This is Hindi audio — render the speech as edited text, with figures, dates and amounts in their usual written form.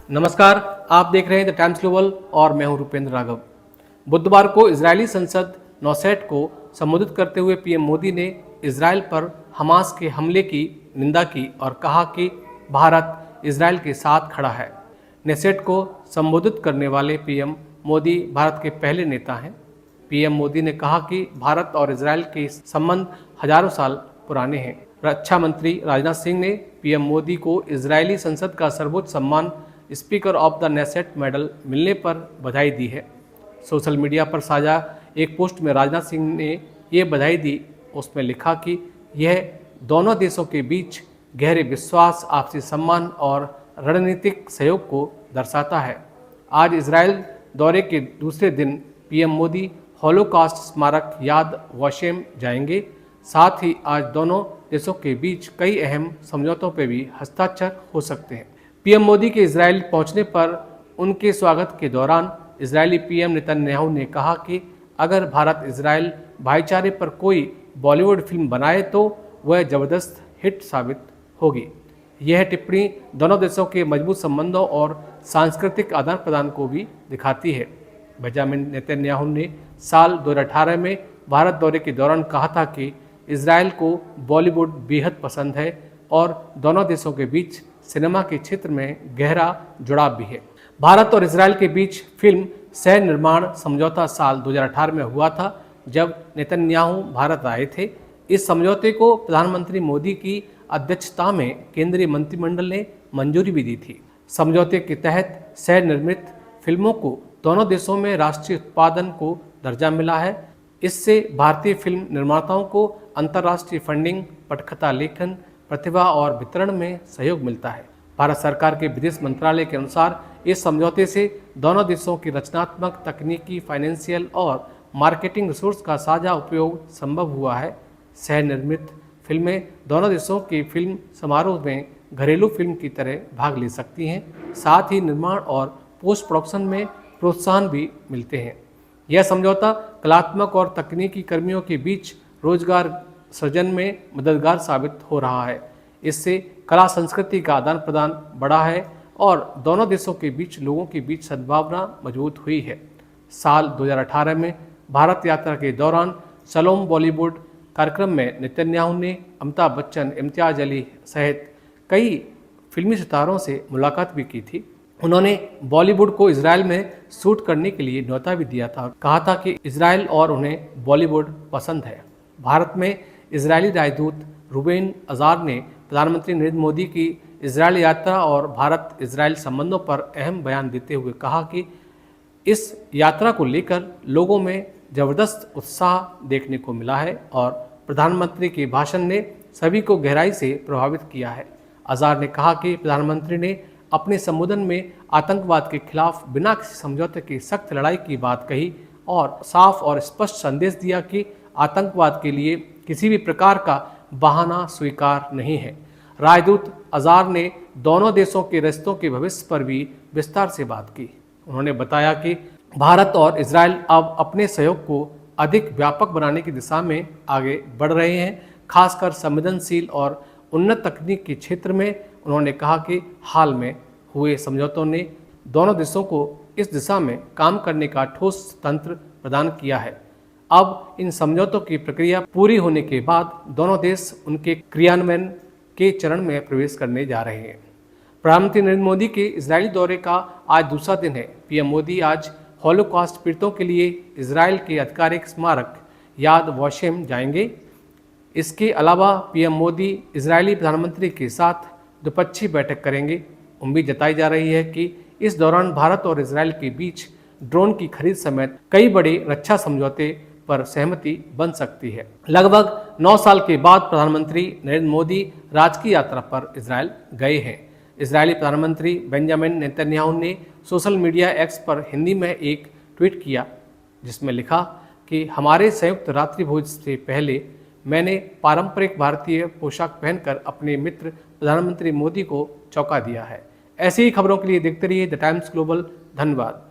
नमस्कार, आप देख रहे हैं द टाइम्स ग्लोबल और मैं हूं रुपेंद्र राघव। बुधवार को इजरायली संसद नौसेट को संबोधित करते हुए पीएम मोदी ने इजरायल पर हमास के हमले की निंदा की और कहा कि भारत इजरायल के साथ खड़ा है। नेसेट को संबोधित करने वाले पीएम मोदी भारत के पहले नेता हैं। पीएम मोदी ने कहा कि भारत और इजरायल के संबंध हजारों साल पुराने हैं। रक्षा मंत्री राजनाथ सिंह ने पीएम मोदी को इजरायली संसद का सर्वोच्च सम्मान speaker of the Knesset medal मिलने पर बधाई दी है। सोशल मीडिया पर साझा एक पोस्ट में राजनाथ सिंह ने ये बधाई दी। उसमें लिखा कि यह दोनों देशों के बीच गहरे विश्वास, आपसी सम्मान और रणनीतिक सहयोग को दर्शाता है। आज इजरायल दौरे के दूसरे दिन पीएम मोदी हॉलोकॉस्ट स्मारक याद वशेम जाएंगे। साथ ही आज दोनों देशों के बीच कई अहम समझौतों पर भी हस्ताक्षर हो सकते हैं। पीएम मोदी के इजरायल पहुंचने पर उनके स्वागत के दौरान इजरायली पीएम नेतन्याहू ने कहा कि अगर भारत इजरायल भाईचारे पर कोई बॉलीवुड फिल्म बनाए तो वह जबरदस्त हिट साबित होगी। यह टिप्पणी दोनों देशों के मजबूत संबंधों और सांस्कृतिक आदान प्रदान को भी दिखाती है। बेंजामिन नेतन्याहू ने साल 2018 में भारत दौरे के दौरान कहा था कि इजरायल को बॉलीवुड बेहद पसंद है और दोनों देशों के बीच सिनेमा के क्षेत्र में गहरा जुड़ाव भी है। भारत और इजरायल के बीच फिल्म सह निर्माण समझौता साल 2018 में हुआ था, जब नेतन्याहू भारत आए थे। इस समझौते को प्रधानमंत्री मोदी की अध्यक्षता में केंद्रीय मंत्रिमंडल ने मंजूरी भी दी थी। समझौते के तहत सह निर्मित फिल्मों को दोनों देशों में राष्ट्रीय उत्पादन को दर्जा मिला है। इससे भारतीय फिल्म निर्माताओं को अंतर्राष्ट्रीय फंडिंग, पटकथा लेखन, प्रतिभा और वितरण में सहयोग मिलता है। भारत सरकार के विदेश मंत्रालय के अनुसार इस समझौते से दोनों देशों की रचनात्मक, तकनीकी, फाइनेंशियल और मार्केटिंग रिसोर्स का साझा उपयोग संभव हुआ है। सह निर्मित फिल्में दोनों देशों की फिल्म समारोह में घरेलू फिल्म की तरह भाग ले सकती हैं। साथ ही निर्माण और पोस्ट प्रोडक्शन में प्रोत्साहन भी मिलते हैं। यह समझौता कलात्मक और तकनीकी कर्मियों के बीच रोजगार सृजन में मददगार साबित हो रहा है। इससे कला संस्कृति का आदान प्रदान बढ़ा है और दोनों देशों के बीच लोगों के बीच सद्भावना मजबूत हुई है। साल 2018 में भारत यात्रा के दौरान शलोम बॉलीवुड कार्यक्रम में नेतन्याहू ने अमिताभ बच्चन, इम्तियाज अली सहित कई फिल्मी सितारों से मुलाकात भी की थी। उन्होंने बॉलीवुड को इजरायल में शूट करने के लिए न्योता भी दिया था। कहा था कि इजरायल और उन्हें बॉलीवुड पसंद है। भारत में इजरायली राजदूत रूबेन अजार ने प्रधानमंत्री नरेंद्र मोदी की इजरायल यात्रा और भारत इजरायल संबंधों पर अहम बयान देते हुए कहा कि इस यात्रा को लेकर लोगों में जबरदस्त उत्साह देखने को मिला है और प्रधानमंत्री के भाषण ने सभी को गहराई से प्रभावित किया है। अजार ने कहा कि प्रधानमंत्री ने अपने संबोधन में आतंकवाद के खिलाफ बिना किसी समझौते की सख्त लड़ाई की बात कही और साफ और स्पष्ट संदेश दिया कि आतंकवाद के लिए किसी भी प्रकार का बहाना स्वीकार नहीं है। राजदूत अजार ने दोनों देशों के रिश्तों के भविष्य पर भी विस्तार से बात की। उन्होंने बताया कि भारत और इजरायल अब अपने सहयोग को अधिक व्यापक बनाने की दिशा में आगे बढ़ रहे हैं, खासकर संवेदनशील और उन्नत तकनीक के क्षेत्र में। उन्होंने कहा कि हाल में हुए समझौतों ने दोनों देशों को इस दिशा में काम करने का ठोस तंत्र प्रदान किया है। अब इन समझौतों की प्रक्रिया पूरी होने के बाद दोनों देश उनके क्रियान्वयन के चरण में प्रवेश करने जा रहे हैं। प्रधानमंत्री नरेंद्र मोदी के इजरायली दौरे का आज दूसरा दिन है। पीएम मोदी आज हॉलोकॉस्ट पीड़ितों के लिए इजरायल के आधिकारिक स्मारक याद वशेम जाएंगे। इसके अलावा पीएम मोदी इजरायली प्रधानमंत्री के साथ द्विपक्षीय बैठक करेंगे। उम्मीद जताई जा रही है कि इस दौरान भारत और इजरायल के बीच ड्रोन की खरीद समेत कई बड़े रक्षा समझौते पर सहमति बन सकती है। लगभग 9 साल के बाद प्रधानमंत्री नरेंद्र मोदी राजकीय यात्रा पर इजरायल गए हैं। इजरायली प्रधानमंत्री बेंजामिन नेतन्याहू ने सोशल मीडिया एक्स पर हिंदी में एक ट्वीट किया, जिसमें लिखा कि हमारे संयुक्त रात्रि भोज से पहले मैंने पारंपरिक भारतीय पोशाक पहनकर अपने मित्र प्रधानमंत्री मोदी को चौंका दिया है। ऐसी ही खबरों के लिए देखते रहिए द टाइम्स ग्लोबल। धन्यवाद।